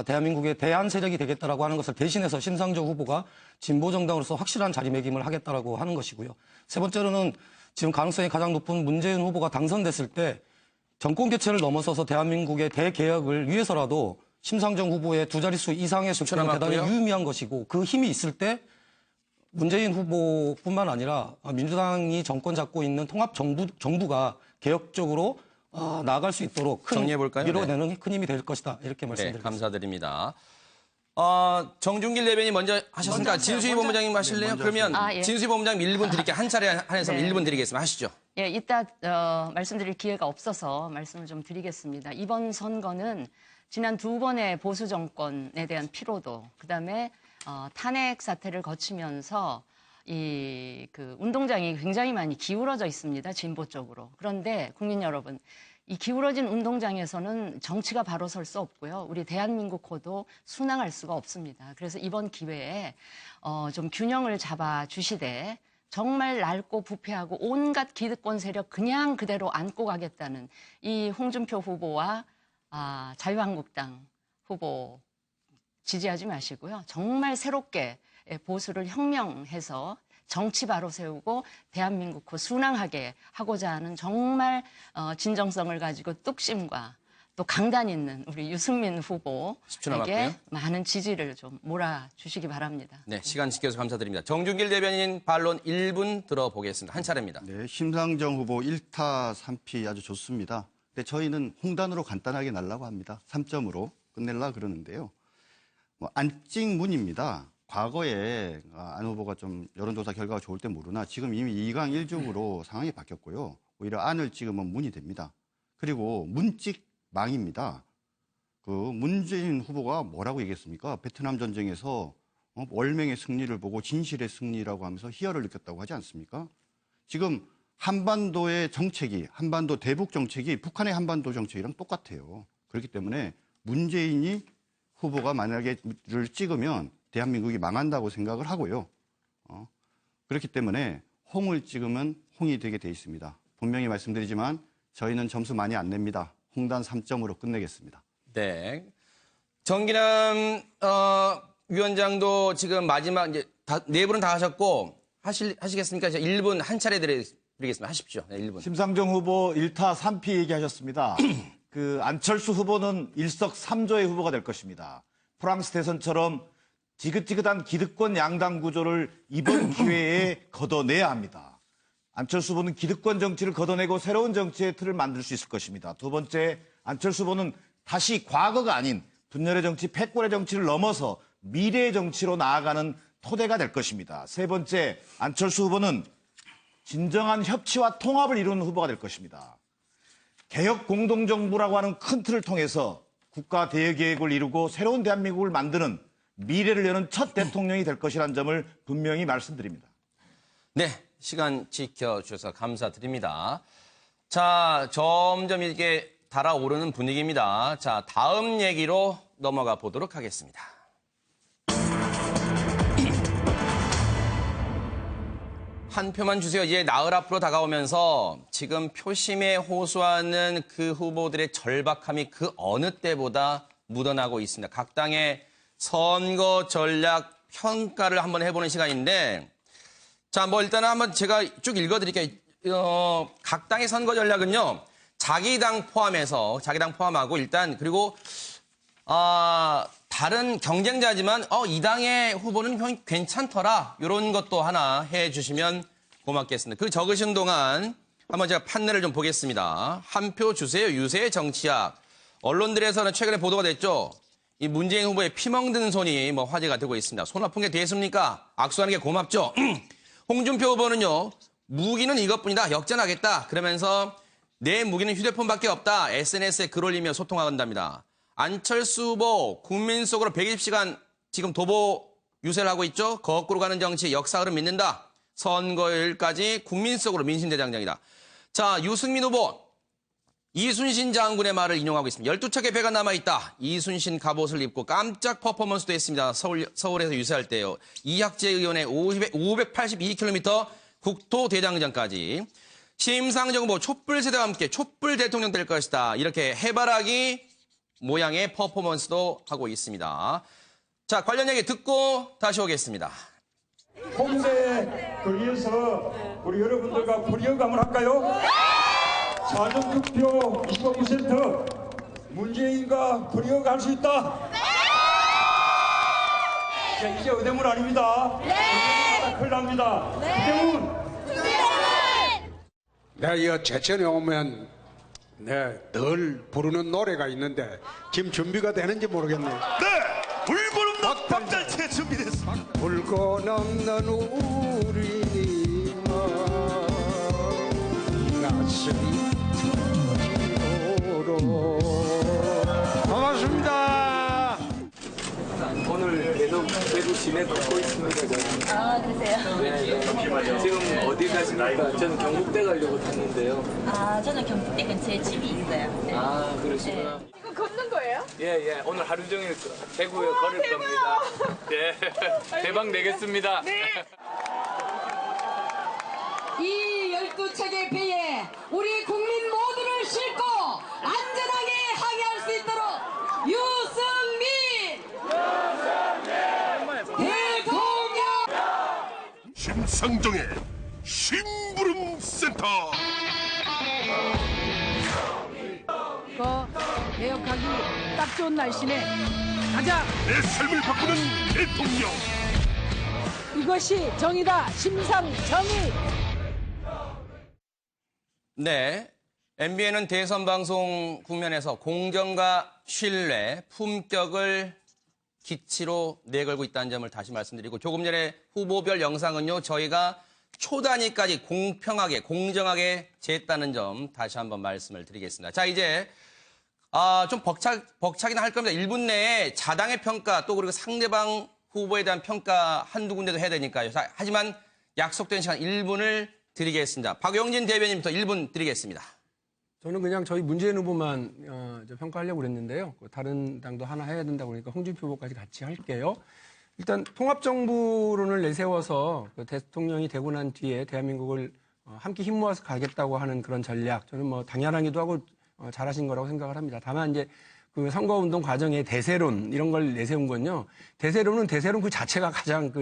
대한민국의 대안 세력이 되겠다라고 하는 것을 대신해서 심상정 후보가 진보 정당으로서 확실한 자리매김을 하겠다라고 하는 것이고요. 세 번째로는 지금 가능성이 가장 높은 문재인 후보가 당선됐을 때 정권 교체를 넘어서서 대한민국의 대개혁을 위해서라도 심상정 후보의 두 자릿수 이상의 득표는 대단히 유의미한 것이고 그 힘이 있을 때 문재인 후보뿐만 아니라 민주당이 정권 잡고 있는 통합 정부가 개혁적으로 나아갈 수 있도록 큰 밀어내는 큰 힘이 될 것이다. 이렇게 말씀드립니다. 네, 감사드립니다. 정준길 대변인 먼저 하셨으니까 진수희 본부장님 하실래요? 그러면 예. 진수희 본부장님 1분 드릴게요. 한 차례 한해서 네. 1분 드리겠습니다. 하시죠. 예, 이따 말씀드릴 기회가 없어서 말씀을 좀 드리겠습니다. 이번 선거는 지난 두 번의 보수 정권에 대한 피로도, 그다음에 탄핵 사태를 거치면서 운동장이 굉장히 많이 기울어져 있습니다. 진보 쪽으로. 그런데 국민 여러분, 이 기울어진 운동장에서는 정치가 바로 설 수 없고요. 우리 대한민국호도 순항할 수가 없습니다. 그래서 이번 기회에 좀 균형을 잡아 주시되 정말 낡고 부패하고 온갖 기득권 세력 그냥 그대로 안고 가겠다는 이 홍준표 후보와 자유한국당 후보 지지하지 마시고요. 정말 새롭게 보수를 혁명해서 정치 바로 세우고 대한민국호 순항하게 하고자 하는 정말 진정성을 가지고 뚝심과 또 강단 있는 우리 유승민 10초 후보에게 남았고요. 많은 지지를 좀 몰아주시기 바랍니다. 네, 시간 지켜서 감사드립니다. 정준길 대변인 반론 1분 들어보겠습니다. 한 차례입니다. 네, 심상정 후보 1타 3피 아주 좋습니다. 근데 저희는 홍단으로 간단하게 날라고 합니다. 3점으로 끝낼라 그러는데요. 안찍문입니다. 과거에 안 후보가 좀 여론조사 결과가 좋을 때 모르나 지금 이미 2강 1중으로 상황이 바뀌었고요. 오히려 안을 찍으면 문이 됩니다. 그리고 문찍망입니다. 그 문재인 후보가 뭐라고 얘기했습니까? 베트남 전쟁에서 월맹의 승리를 보고 진실의 승리라고 하면서 희열을 느꼈다고 하지 않습니까? 지금 한반도의 정책이, 한반도 대북 정책이 북한의 한반도 정책이랑 똑같아요. 그렇기 때문에 문재인이 후보가 만약에 를 찍으면 대한민국이 망한다고 생각을 하고요. 그렇기 때문에 홍을 찍으면 홍이 되게 돼 있습니다. 분명히 말씀드리지만 저희는 점수 많이 안 냅니다. 홍단 3점으로 끝내겠습니다. 네. 정기남 위원장도 지금 마지막 이제 네 분은 다 하셨고 하시겠습니까? 제가 1분 한 차례 드리겠습니다. 하십시오. 네, 1분. 심상정 후보 1타 3피 얘기하셨습니다. 그 안철수 후보는 일석삼조의 후보가 될 것입니다. 프랑스 대선처럼 지긋지긋한 기득권 양당 구조를 이번 기회에 걷어내야 합니다. 안철수 후보는 기득권 정치를 걷어내고 새로운 정치의 틀을 만들 수 있을 것입니다. 두 번째, 안철수 후보는 다시 과거가 아닌 분열의 정치, 패권의 정치를 넘어서 미래의 정치로 나아가는 토대가 될 것입니다. 세 번째, 안철수 후보는 진정한 협치와 통합을 이루는 후보가 될 것입니다. 개혁 공동정부라고 하는 큰 틀을 통해서 국가 대여계획을 이루고 새로운 대한민국을 만드는 미래를 여는 첫 대통령이 될 것이라는 점을 분명히 말씀드립니다. 네, 시간 지켜주셔서 감사드립니다. 자, 점점 이렇게 달아오르는 분위기입니다. 자, 다음 얘기로 넘어가 보도록 하겠습니다. 한 표만 주세요. 이제 나흘 앞으로 다가오면서 지금 표심에 호소하는 그 후보들의 절박함이 그 어느 때보다 묻어나고 있습니다. 각 당의 선거 전략 평가를 한번 해보는 시간인데, 자, 일단은 한번 제가 쭉 읽어드릴게요. 각 당의 선거 전략은요, 자기 당 포함하고 일단 그리고 다른 경쟁자지만 이 당의 후보는 괜찮더라. 이런 것도 하나 해주시면 고맙겠습니다. 그 적으신 동안 한번 제가 판례를 좀 보겠습니다. 한 표 주세요. 유세의 정치학. 언론들에서는 최근에 보도가 됐죠. 이 문재인 후보의 피멍든 손이 화제가 되고 있습니다. 손 아픈 게 됐습니까? 악수하는 게 고맙죠. 홍준표 후보는요. 무기는 이것뿐이다. 역전하겠다. 그러면서 내 무기는 휴대폰밖에 없다. SNS에 글 올리며 소통한답니다. 안철수 후보 국민 속으로 120시간 지금 도보 유세를 하고 있죠. 거꾸로 가는 정치 역사 흐름 믿는다. 선거일까지 국민 속으로 민심대장정이다. 자, 유승민 후보 이순신 장군의 말을 인용하고 있습니다. 12척의 배가 남아있다. 이순신 갑옷을 입고 깜짝 퍼포먼스도 했습니다. 서울에서 유세할 때요. 이학재 의원의 582km 국토대장정까지. 심상정 후보 촛불 세대와 함께 촛불 대통령 될 것이다. 이렇게 해바라기 모양의 퍼포먼스도 하고 있습니다. 자, 관련 얘기 듣고 다시 오겠습니다. 홍대 거리에서 우리 여러분들과 불이어감을 할까요? 사전투표 25% 문재인과 불이어갈 수 있다. 자, 이제 의대문 아닙니다. 의대문 큰일 납니다. 의대문. 내가 이 제천에 오면 늘 부르는 노래가 있는데 지금 준비가 되는지 모르겠네요. 네! 불고름도 박달채 준비됐습니다. 붉고 넘는 우리 가슴이 터지도록. 반갑습니다. 오늘 계속 지내 듣고 있습니다. 그러세요? 네. 지금 어디 가십니까? 저는 경북대 가려고 탔는데요. 아, 저는 경북대 근처에 집이 있어요. 네. 아, 그러시구나. 이거 걷는 거예요? 예. 오늘 하루 종일 대구에 걸을 겁니다. 예. 대박 내겠습니다. 이 12척의 배에 우리 국민 모두를 싣고 안전하게 항해할 수 있도록 유승민 대통령 심상정의 심부름 센터. 개혁하기 딱 좋은 날씨네. 가자. 내 삶을 바꾸는 대통령. 이것이 정의다. 심상정의. 네. MBN은 대선 방송 국면에서 공정과 신뢰, 품격을 기치로 내걸고 있다는 점을 다시 말씀드리고 조금 전에 후보별 영상은요, 저희가 초단위까지 공평하게, 공정하게 재했다는 점 다시 한번 말씀을 드리겠습니다. 자, 이제 좀 벅차긴 할 겁니다. 1분 내에 자당의 평가 또 그리고 상대방 후보에 대한 평가 한두 군데도 해야 되니까요. 자, 하지만 약속된 시간 1분을 드리겠습니다. 박용진 대변인부터 1분 드리겠습니다. 저는 그냥 저희 문재인 후보만 평가하려고 그랬는데요. 다른 당도 하나 해야 된다고 그러니까 홍준표 후보까지 같이 할게요. 일단 통합정부론을 내세워서 대통령이 되고 난 뒤에 대한민국을 함께 힘 모아서 가겠다고 하는 그런 전략, 저는 뭐 당연하기도 하고 잘하신 거라고 생각을 합니다. 다만 이제 그 선거운동 과정에 대세론 이런 걸 내세운 건요. 대세론 그 자체가 가장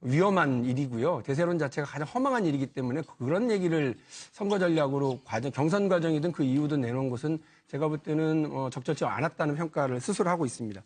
위험한 일이고요. 대세론 자체가 가장 허망한 일이기 때문에 그런 얘기를 선거 전략으로 경선 과정이든 그 이후든 내놓은 것은 제가 볼 때는 적절치 않았다는 평가를 스스로 하고 있습니다.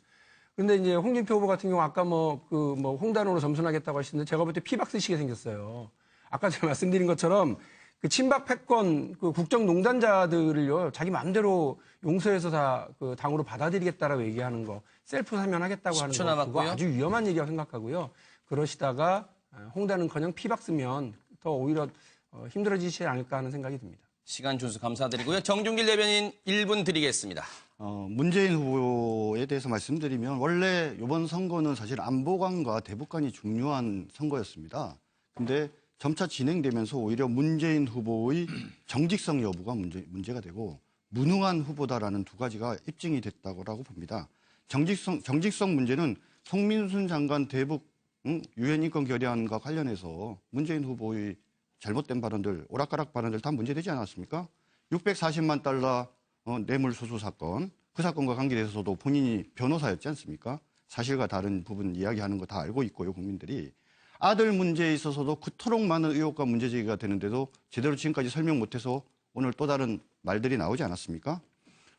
그런데 이제 홍준표 후보 같은 경우 아까 홍단으로 점선하겠다고 하시는데 제가 볼 때 피박스시게 생겼어요. 아까 제가 말씀드린 것처럼 그 친박 패권 국정농단자들을요 자기 마음대로 용서해서 다 당으로 받아들이겠다라고 얘기하는 거 셀프 사면하겠다고 하는 거 그거 아주 위험한 얘기라고 생각하고요. 그러시다가 홍단은커녕 피박스면 더 오히려 힘들어지지 않을까 하는 생각이 듭니다. 시간 준수 감사드리고요. 정준길 대변인 1분 드리겠습니다. 문재인 후보에 대해서 말씀드리면 원래 이번 선거는 사실 안보관과 대북관이 중요한 선거였습니다. 근데 점차 진행되면서 오히려 문재인 후보의 정직성 여부가 문제가 되고 무능한 후보다라는 두 가지가 입증이 됐다고 봅니다. 정직성 문제는 송민순 장관 대북 유엔 인권 결의안과 관련해서 문재인 후보의 잘못된 발언들, 오락가락 발언들 다 문제되지 않았습니까? 640만 달러 뇌물수수 사건, 그 사건과 관계돼서도 본인이 변호사였지 않습니까? 사실과 다른 부분 이야기하는 거 다 알고 있고요, 국민들이. 아들 문제에 있어서도 그토록 많은 의혹과 문제 제기가 되는데도 제대로 지금까지 설명 못해서 오늘 또 다른 말들이 나오지 않았습니까?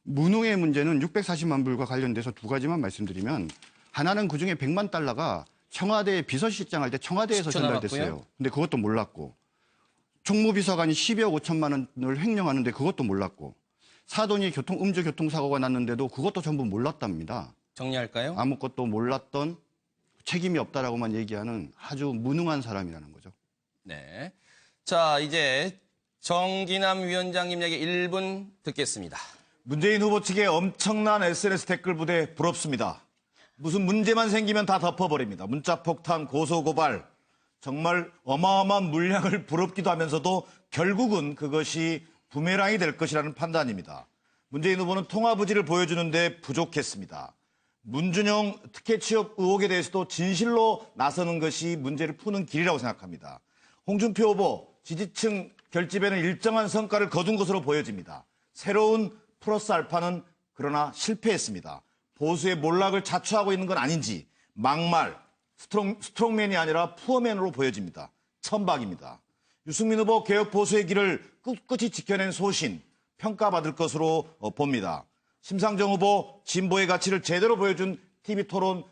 무능의 문제는 640만 불과 관련돼서 두 가지만 말씀드리면 하나는 그중에 100만 달러가 청와대 비서실장 할 때 청와대에서 전달됐어요. 근데 그것도 몰랐고 총무비서관이 12억 5천만 원을 횡령하는데 그것도 몰랐고 사돈이 음주교통사고가 났는데도 그것도 전부 몰랐답니다. 정리할까요? 아무것도 몰랐던 책임이 없다라고만 얘기하는 아주 무능한 사람이라는 거죠. 네. 자, 이제 정기남 위원장님 얘기 1분 듣겠습니다. 문재인 후보 측의 엄청난 SNS 댓글 부대 부럽습니다. 무슨 문제만 생기면 다 덮어버립니다. 문자폭탄, 고소고발, 정말 어마어마한 물량을 부럽기도 하면서도 결국은 그것이 부메랑이 될 것이라는 판단입니다. 문재인 후보는 통합 의지를 보여주는데 부족했습니다. 문준영 특혜 취업 의혹에 대해서도 진실로 나서는 것이 문제를 푸는 길이라고 생각합니다. 홍준표 후보 지지층 결집에는 일정한 성과를 거둔 것으로 보여집니다. 새로운 플러스 알파는 그러나 실패했습니다. 보수의 몰락을 자초하고 있는 건 아닌지 막말, 스트롱맨이 아니라 푸어맨으로 보여집니다. 천박입니다. 유승민 후보 개혁 보수의 길을 꿋꿋이 지켜낸 소신, 평가받을 것으로 봅니다. 심상정 후보 진보의 가치를 제대로 보여준 TV토론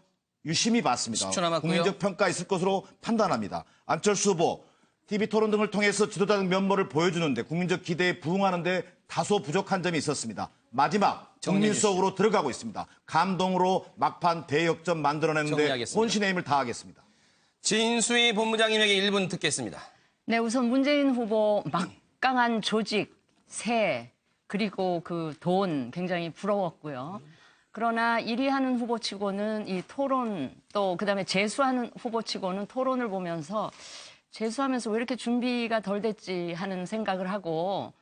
유심히 봤습니다. 10초 남았고요. 국민적 평가 있을 것으로 판단합니다. 안철수 후보 TV토론 등을 통해서 지도자적 면모를 보여주는데 국민적 기대에 부응하는데 다소 부족한 점이 있었습니다. 마지막 국민 속으로 들어가고 있습니다. 감동으로 막판 대역전 만들어내는데 정리하겠습니다. 혼신의 힘을 다하겠습니다. 진수희 본부장님에게 1분 듣겠습니다. 네, 우선 문재인 후보 막강한 조직, 새, 그리고 그 돈 굉장히 부러웠고요. 그러나 1위 하는 후보치고는 이 토론 또 그다음에 재수하는 후보치고는 토론을 보면서 재수하면서 왜 이렇게 준비가 덜 됐지 하는 생각을 하고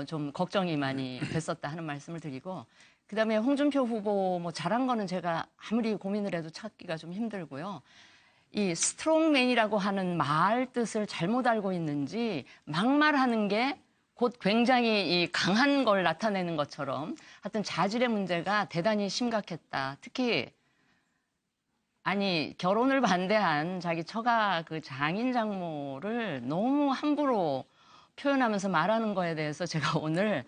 좀 걱정이 많이 됐었다 하는 말씀을 드리고, 그다음에 홍준표 후보 뭐 잘한 거는 제가 아무리 고민을 해도 찾기가 좀 힘들고요. 이 스트롱맨이라고 하는 말 뜻을 잘못 알고 있는지 막말하는 게 곧 굉장히 이 강한 걸 나타내는 것처럼 하여튼 자질의 문제가 대단히 심각했다. 특히 아니 결혼을 반대한 자기 처가 그 장인 장모를 너무 함부로 표현하면서 말하는 거에 대해서 제가 오늘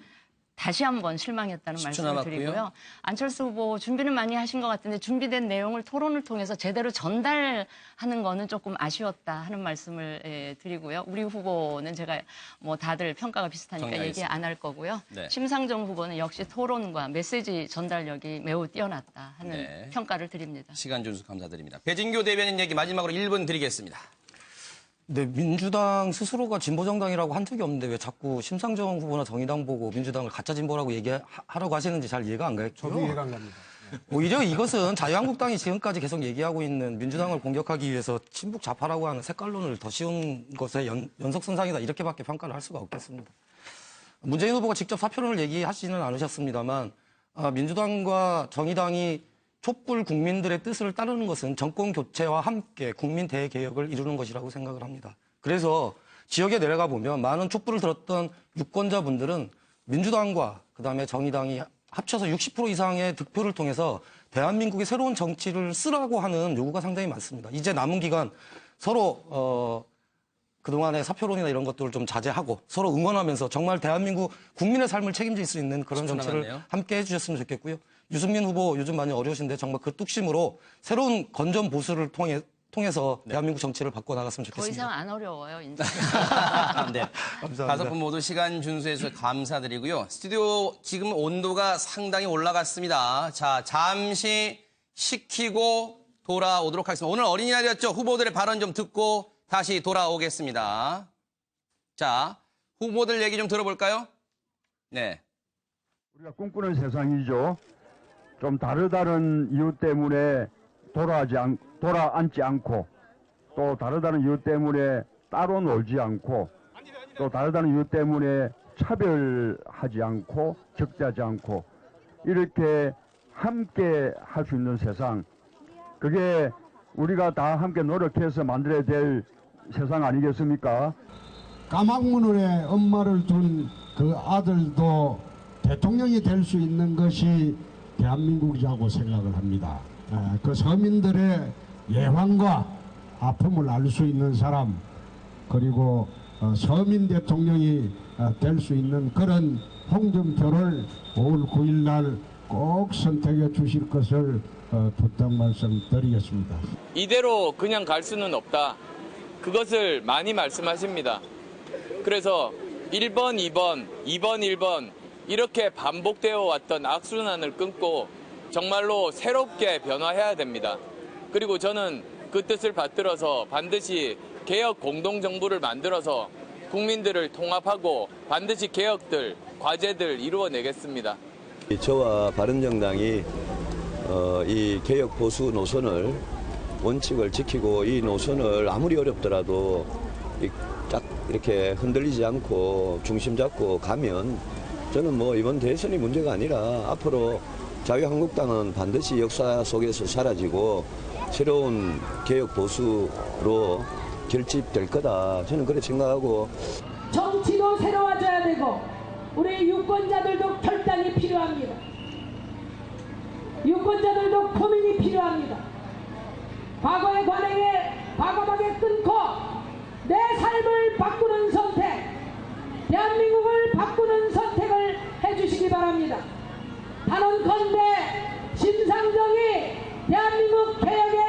다시 한번 실망했다는 말씀을 남았고요. 드리고요. 안철수 후보 준비는 많이 하신 것 같은데 준비된 내용을 토론을 통해서 제대로 전달하는 거는 조금 아쉬웠다 하는 말씀을 드리고요. 우리 후보는 제가 뭐 다들 평가가 비슷하니까 정리하겠습니다. 얘기 안 할 거고요. 네. 심상정 후보는 역시 토론과 메시지 전달력이 매우 뛰어났다 하는 네. 평가를 드립니다. 시간 준수 감사드립니다. 배진교 대변인 얘기 마지막으로 1분 드리겠습니다. 네, 민주당 스스로가 진보정당이라고 한 적이 없는데 왜 자꾸 심상정 후보나 정의당 보고 민주당을 가짜 진보라고 얘기하라고 하시는지 잘 이해가 안 가요. 저도 이해가 안 갑니다. 오히려 이것은 자유한국당이 지금까지 계속 얘기하고 있는 민주당을 공격하기 위해서 친북 좌파라고 하는 색깔론을 더 씌운 것의 연속선상이다, 이렇게밖에 평가를 할 수가 없겠습니다. 문재인 후보가 직접 사표론을 얘기하지는 않으셨습니다만 민주당과 정의당이 촛불 국민들의 뜻을 따르는 것은 정권 교체와 함께 국민 대개혁을 이루는 것이라고 생각을 합니다. 그래서 지역에 내려가 보면 많은 촛불을 들었던 유권자분들은 민주당과 그다음에 정의당이 합쳐서 60% 이상의 득표를 통해서 대한민국의 새로운 정치를 쓰라고 하는 요구가 상당히 많습니다. 이제 남은 기간 서로 그동안의 사표론이나 이런 것들을 좀 자제하고 서로 응원하면서 정말 대한민국 국민의 삶을 책임질 수 있는 그런 정치를 남았네요. 함께 해주셨으면 좋겠고요. 유승민 후보 요즘 많이 어려우신데 정말 그 뚝심으로 새로운 건전 보수를 통해서 대한민국 정치를 바꿔나갔으면 더 좋겠습니다. 이상 안 어려워요, 이제. 네. 다섯 분 모두 시간 준수해 주셔서 감사드리고요. 스튜디오 지금 온도가 상당히 올라갔습니다. 자, 잠시 식히고 돌아오도록 하겠습니다. 오늘 어린이날이었죠? 후보들의 발언 좀 듣고 다시 돌아오겠습니다. 자, 후보들 얘기 좀 들어볼까요? 네. 우리가 꿈꾸는 세상이죠. 좀 다르다는 이유 때문에 돌아앉지 않고, 또 다르다는 이유 때문에 따로 놀지 않고, 또 다르다는 이유 때문에 차별하지 않고 적대하지 않고, 이렇게 함께 할 수 있는 세상, 그게 우리가 다 함께 노력해서 만들어야 될 세상 아니겠습니까? 까막문을에 엄마를 둔 그 아들도 대통령이 될 수 있는 것이 대한민국이라고 생각을 합니다. 그 서민들의 예환과 아픔을 알 수 있는 사람, 그리고 서민 대통령이 될 수 있는 그런 홍준표를 5월 9일 날 꼭 선택해 주실 것을 부탁 말씀드리겠습니다. 이대로 그냥 갈 수는 없다. 그것을 많이 말씀하십니다. 그래서 1번, 2번, 2번, 1번 이렇게 반복되어 왔던 악순환을 끊고 정말로 새롭게 변화해야 됩니다. 그리고 저는 그 뜻을 받들어서 반드시 개혁 공동정부를 만들어서 국민들을 통합하고 반드시 개혁들, 과제들 이루어내겠습니다. 저와 바른정당이 이 개혁 보수 노선을 원칙을 지키고 이 노선을 아무리 어렵더라도 딱 이렇게 흔들리지 않고 중심 잡고 가면 저는 뭐 이번 대선이 문제가 아니라 앞으로 자유한국당은 반드시 역사 속에서 사라지고 새로운 개혁 보수로 결집될 거다. 저는 그렇게 생각하고 정치도 새로워져야 되고 우리 유권자들도 결단이 필요합니다. 유권자들도 고민이 필요합니다. 과거의 관행에 과감하게 끊고 내 삶을 바꾸는 선택, 대한민국을 바꾸는 선택을 해주시기 바랍니다. 단언컨대 심상정이 대한민국 개혁의